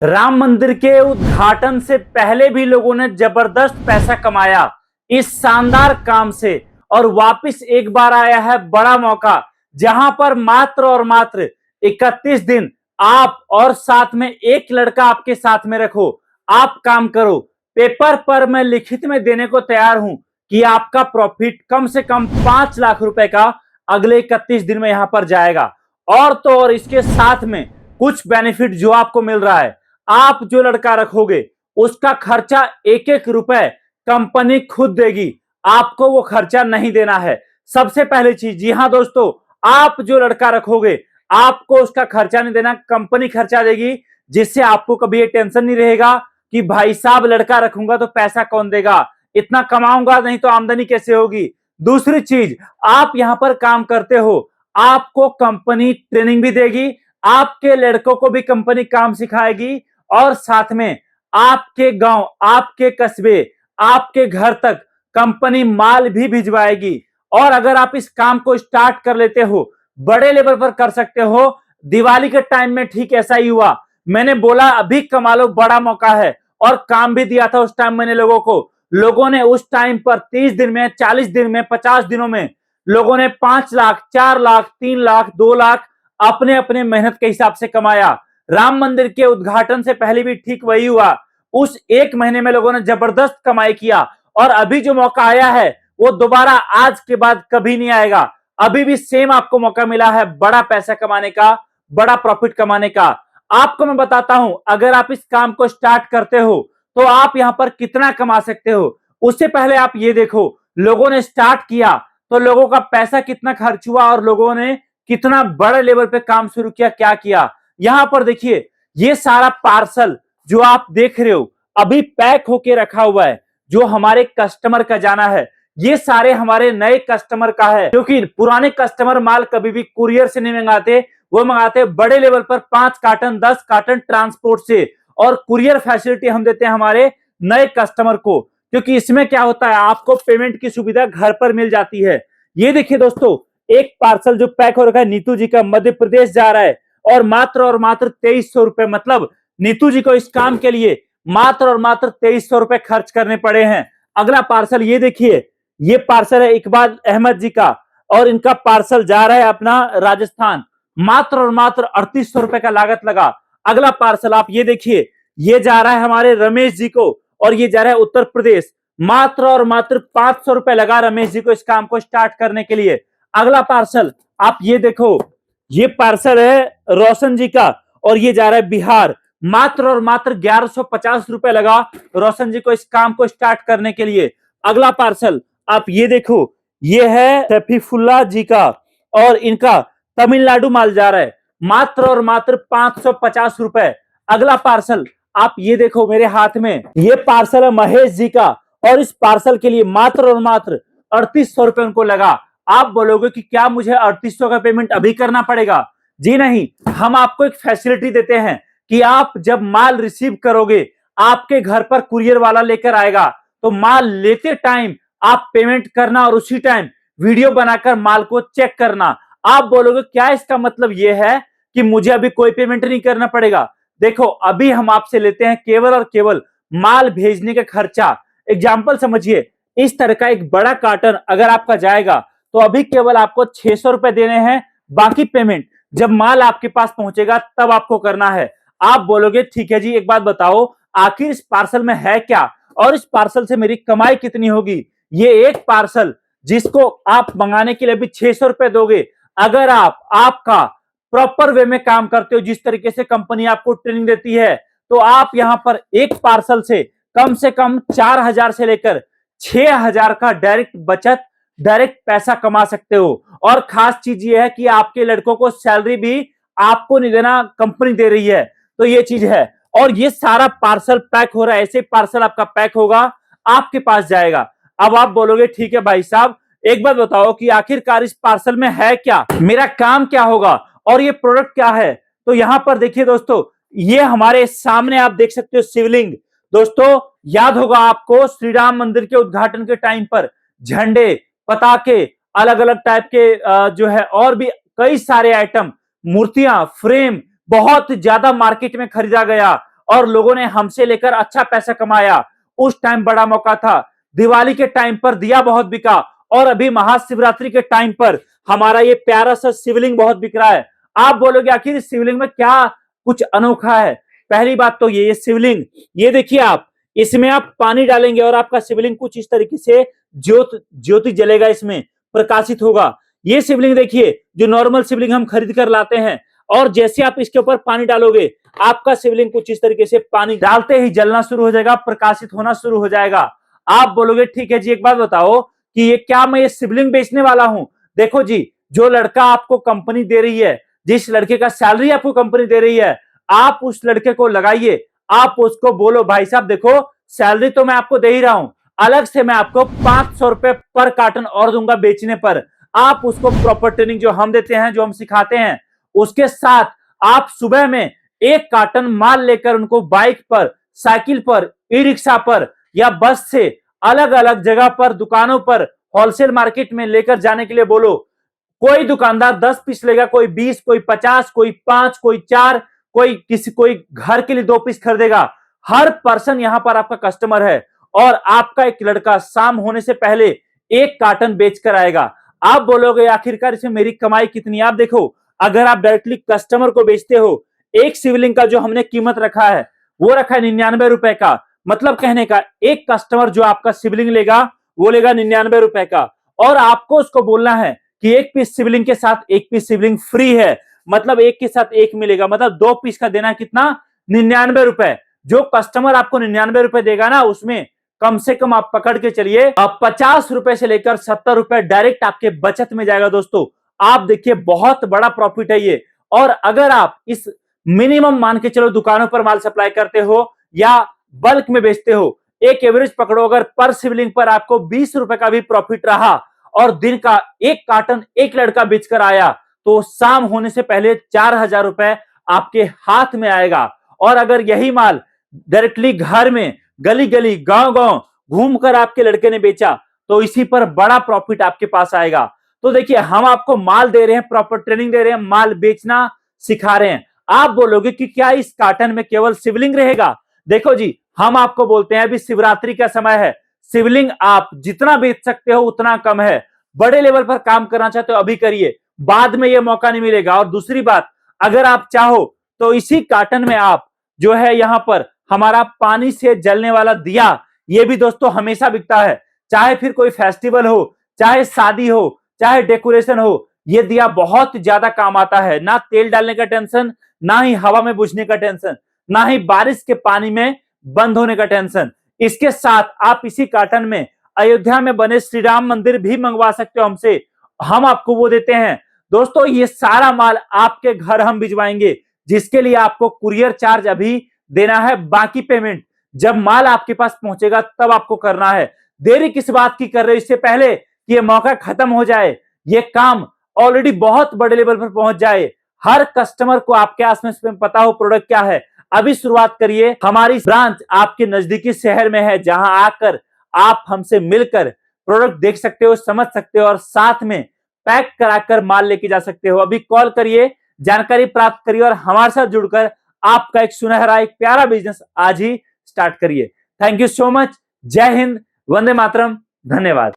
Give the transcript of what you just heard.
राम मंदिर के उद्घाटन से पहले भी लोगों ने जबरदस्त पैसा कमाया इस शानदार काम से, और वापस एक बार आया है बड़ा मौका, जहां पर मात्र और मात्र 31 दिन आप और साथ में एक लड़का आपके साथ में रखो, आप काम करो। पेपर पर मैं लिखित में देने को तैयार हूं कि आपका प्रॉफिट कम से कम 5 लाख रुपए का अगले 31 दिन में यहां पर जाएगा। और तो और इसके साथ में कुछ बेनिफिट जो आपको मिल रहा है, आप जो लड़का रखोगे उसका खर्चा एक एक रुपए कंपनी खुद देगी, आपको वो खर्चा नहीं देना है। सबसे पहली चीज, जी हां दोस्तों, आप जो लड़का रखोगे आपको उसका खर्चा नहीं देना, कंपनी खर्चा देगी, जिससे आपको कभी ये टेंशन नहीं रहेगा कि भाई साहब लड़का रखूंगा तो पैसा कौन देगा, इतना कमाऊंगा नहीं तो आमदनी कैसे होगी। दूसरी चीज, आप यहां पर काम करते हो, आपको कंपनी ट्रेनिंग भी देगी, आपके लड़कों को भी कंपनी काम सिखाएगी, और साथ में आपके गांव, आपके कस्बे, आपके घर तक कंपनी माल भी भिजवाएगी। और अगर आप इस काम को स्टार्ट कर लेते हो, बड़े लेवल पर कर सकते हो। दिवाली के टाइम में ठीक ऐसा ही हुआ, मैंने बोला अभी कमा लो, बड़ा मौका है, और काम भी दिया था उस टाइम मैंने लोगों को। लोगों ने उस टाइम पर 30 दिन में, 40 दिन में, 50 दिनों में लोगों ने 5 लाख, 4 लाख, 3 लाख, 2 लाख अपने अपने मेहनत के हिसाब से कमाया। राम मंदिर के उद्घाटन से पहले भी ठीक वही हुआ, उस एक महीने में लोगों ने जबरदस्त कमाई किया। और अभी जो मौका आया है वो दोबारा आज के बाद कभी नहीं आएगा। अभी भी सेम आपको मौका मिला है बड़ा पैसा कमाने का, बड़ा प्रॉफिट कमाने का। आपको मैं बताता हूं, अगर आप इस काम को स्टार्ट करते हो तो आप यहां पर कितना कमा सकते हो। उससे पहले आप ये देखो, लोगों ने स्टार्ट किया तो लोगों का पैसा कितना खर्च हुआ, और लोगों ने कितना बड़े लेवल पे काम शुरू किया, क्या किया। यहां पर देखिए, ये सारा पार्सल जो आप देख रहे हो अभी पैक होके रखा हुआ है, जो हमारे कस्टमर का जाना है, ये सारे हमारे नए कस्टमर का है, क्योंकि पुराने कस्टमर माल कभी भी कुरियर से नहीं मंगाते, वो मंगाते बड़े लेवल पर 5 कार्टन 10 कार्टन ट्रांसपोर्ट से। और कुरियर फैसिलिटी हम देते हैं हमारे नए कस्टमर को, क्योंकि इसमें क्या होता है, आपको पेमेंट की सुविधा घर पर मिल जाती है। ये देखिए दोस्तों, एक पार्सल जो पैक हो रखा है नीतू जी का, मध्य प्रदेश जा रहा है, और मात्र 2300 रुपए, मतलब नीतू जी को इस काम के लिए मात्र और मात्र 2300 रुपए खर्च करने पड़े हैं। अगला पार्सल ये देखिए, ये पार्सल है इकबाल अहमद जी का, और इनका पार्सल जा रहा है अपना राजस्थान, मात्र और मात्र 3800 रुपए का लागत लगा। अगला पार्सल आप ये देखिए, ये जा रहा है हमारे रमेश जी को, और ये जा रहा है उत्तर प्रदेश, मात्र और मात्र 500 रुपए लगा रमेश जी को इस काम को स्टार्ट करने के लिए। अगला पार्सल आप ये देखो, ये पार्सल है रोशन जी का, और ये जा रहा है बिहार, मात्र और मात्र 1150 रुपए लगा रोशन जी को इस काम को स्टार्ट करने के लिए। अगला पार्सल आप ये देखो, ये है शफीफुल्ला जी का, और इनका तमिलनाडु माल जा रहा है, मात्र और मात्र 550 रुपए। अगला पार्सल आप ये देखो मेरे हाथ में, ये पार्सल है महेश जी का, और इस पार्सल के लिए मात्र और मात्र 3800 रुपए उनको लगा। आप बोलोगे कि क्या मुझे 3800 का पेमेंट अभी करना पड़ेगा? जी नहीं, हम आपको एक फैसिलिटी देते हैं कि आप जब माल रिसीव करोगे, आपके घर पर कुरियर वाला लेकर आएगा, तो माल लेते टाइम आप पेमेंट करना, और उसी टाइम वीडियो बनाकर माल को चेक करना। आप बोलोगे क्या इसका मतलब यह है कि मुझे अभी कोई पेमेंट नहीं करना पड़ेगा? देखो, अभी हम आपसे लेते हैं केवल और केवल माल भेजने का खर्चा। एग्जाम्पल समझिए, इस तरह का एक बड़ा कार्टन अगर आपका जाएगा तो अभी केवल आपको 600 रुपए देने हैं, बाकी पेमेंट जब माल आपके पास पहुंचेगा तब आपको करना है। आप बोलोगे ठीक है जी, एक बात बताओ, आखिर इस पार्सल में है क्या, और इस पार्सल से मेरी कमाई कितनी होगी? ये एक पार्सल जिसको आप मंगाने के लिए भी 600 रुपए दोगे, अगर आप आपका प्रॉपर वे में काम करते हो, जिस तरीके से कंपनी आपको ट्रेनिंग देती है, तो आप यहां पर एक पार्सल से कम 4000 से लेकर 6000 का डायरेक्ट बचत, डायरेक्ट पैसा कमा सकते हो। और खास चीज ये है कि आपके लड़कों को सैलरी भी आपको नहीं देना, कंपनी दे रही है, तो ये चीज है। और ये सारा पार्सल पैक हो रहा है, ऐसे पार्सल आपका पैक होगा, आपके पास जाएगा। अब आप बोलोगे ठीक है भाई साहब, एक बात बताओ कि आखिरकार इस पार्सल में है क्या, मेरा काम क्या होगा, और ये प्रोडक्ट क्या है? तो यहां पर देखिए दोस्तों, ये हमारे सामने आप देख सकते हो शिवलिंग। दोस्तों, याद होगा आपको श्री राम मंदिर के उद्घाटन के टाइम पर झंडे, पताके, अलग अलग टाइप के जो है और भी कई सारे आइटम, मूर्तियां, फ्रेम बहुत ज्यादा मार्केट में खरीदा गया, और लोगों ने हमसे लेकर अच्छा पैसा कमाया। उस टाइम बड़ा मौका था। दिवाली के टाइम पर दिया बहुत बिका और अभी महाशिवरात्रि के टाइम पर हमारा ये प्यारा सा शिवलिंग बहुत बिक रहा है। आप बोलोगे आखिर इस शिवलिंग में क्या कुछ अनोखा है? पहली बात तो ये शिवलिंग, ये देखिए आप, इसमें आप पानी डालेंगे और आपका शिवलिंग कुछ इस तरीके से ज्योति जलेगा, इसमें प्रकाशित होगा। ये शिवलिंग देखिए, जो नॉर्मल शिवलिंग हम खरीद कर लाते हैं, और जैसे आप इसके ऊपर पानी डालोगे आपका शिवलिंग कुछ इस तरीके से पानी डालते ही जलना शुरू हो जाएगा, प्रकाशित होना शुरू हो जाएगा। आप बोलोगे ठीक है जी, एक बात बताओ कि ये क्या मैं ये शिवलिंग बेचने वाला हूं? देखो जी, जो लड़का आपको कंपनी दे रही है, जिस लड़के का सैलरी आपको कंपनी दे रही है, आप उस लड़के को लगाइए। आप उसको बोलो भाई साहब देखो, सैलरी तो मैं आपको दे ही रहा हूं, अलग से मैं आपको 500 रुपए पर कार्टन और दूंगा बेचने पर। आप उसको प्रॉपर ट्रेनिंग जो हम देते हैं, जो हम सिखाते हैं, उसके साथ आप सुबह में 1 कार्टन माल लेकर उनको बाइक पर, साइकिल पर, ई रिक्शा पर या बस से अलग अलग जगह पर, दुकानों पर, होलसेल मार्केट में लेकर जाने के लिए बोलो। कोई दुकानदार 10 पीस लेगा, कोई 20, कोई 50, कोई 5, कोई 4, कोई घर के लिए 2 पीस खरीदेगा। हर पर्सन यहां पर आपका कस्टमर है और आपका एक लड़का शाम होने से पहले 1 कार्टन बेच कर आएगा। आप बोलोगे आखिरकार इसमें मेरी कमाई कितनी? आप देखो, अगर आप डायरेक्टली कस्टमर को बेचते हो, एक शिवलिंग का जो हमने कीमत रखा है वो रखा है 99 रुपए का। मतलब कहने का, एक कस्टमर जो आपका शिवलिंग लेगा वो लेगा 99 रुपए का, और आपको उसको बोलना है कि 1 पीस शिवलिंग के साथ 1 पीस शिवलिंग फ्री है। मतलब 1 के साथ 1 मिलेगा, मतलब 2 पीस का देना कितना? 99 रुपए। जो कस्टमर आपको 99 रुपए देगा ना, उसमें कम से कम आप पकड़ के चलिए 50 रुपए से लेकर 70 रुपए डायरेक्ट आपके बचत में जाएगा। दोस्तों आप देखिए, बहुत बड़ा प्रॉफिट है ये। और अगर आप इस मिनिमम मान के चलो दुकानों पर माल सप्लाई करते हो या बल्क में बेचते हो, एक एवरेज पकड़ो, अगर पर शिवलिंग पर आपको 20 रुपए का भी प्रॉफिट रहा और दिन का 1 कार्टन एक लड़का बेचकर आया, तो शाम होने से पहले 4000 रुपए आपके हाथ में आएगा। और अगर यही माल डायरेक्टली घर में, गली गली, गांव गांव घूमकर आपके लड़के ने बेचा, तो इसी पर बड़ा प्रॉफिट आपके पास आएगा। तो देखिए, हम आपको माल दे रहे हैं, प्रॉपर ट्रेनिंग दे रहे हैं, माल बेचना सिखा रहे हैं। आप बोलोगे कि क्या इस कार्टन में केवल शिवलिंग रहेगा? देखो जी, हम आपको बोलते हैं अभी शिवरात्रि का समय है, शिवलिंग आप जितना बेच सकते हो उतना कम है। बड़े लेवल पर काम करना चाहते हो अभी करिए, बाद में यह मौका नहीं मिलेगा। और दूसरी बात, अगर आप चाहो तो इसी कार्टन में आप जो है यहां पर हमारा पानी से जलने वाला दिया, ये भी दोस्तों हमेशा बिकता है। चाहे फिर कोई फेस्टिवल हो, चाहे शादी हो, चाहे डेकोरेशन हो, ये दिया बहुत ज्यादा काम आता है। ना तेल डालने का टेंशन, ना ही हवा में बुझने का टेंशन, ना ही बारिश के पानी में बंद होने का टेंशन। इसके साथ आप इसी कार्टन में अयोध्या में बने श्री राम मंदिर भी मंगवा सकते हो हमसे, हम आपको वो देते हैं। दोस्तों ये सारा माल आपके घर हम भिजवाएंगे, जिसके लिए आपको कुरियर चार्ज अभी देना है, बाकी पेमेंट जब माल आपके पास पहुंचेगा तब आपको करना है। देरी किस बात की कर रहे हो? इससे पहले कि ये मौका खत्म हो जाए, ये काम ऑलरेडी बहुत बड़े लेवल पर पहुंच जाए, हर कस्टमर को आपके आसपास में पता हो प्रोडक्ट क्या है, अभी शुरुआत करिए। हमारी ब्रांच आपके नजदीकी शहर में है, जहां आकर आप हमसे मिलकर प्रोडक्ट देख सकते हो, समझ सकते हो और साथ में पैक कराकर माल लेके जा सकते हो। अभी कॉल करिए, जानकारी प्राप्त करिए और हमारे साथ जुड़कर आपका एक सुनहरा, एक प्यारा बिजनेस आज ही स्टार्ट करिए। Thank you so much. जय हिंद, वंदे मातरम, धन्यवाद।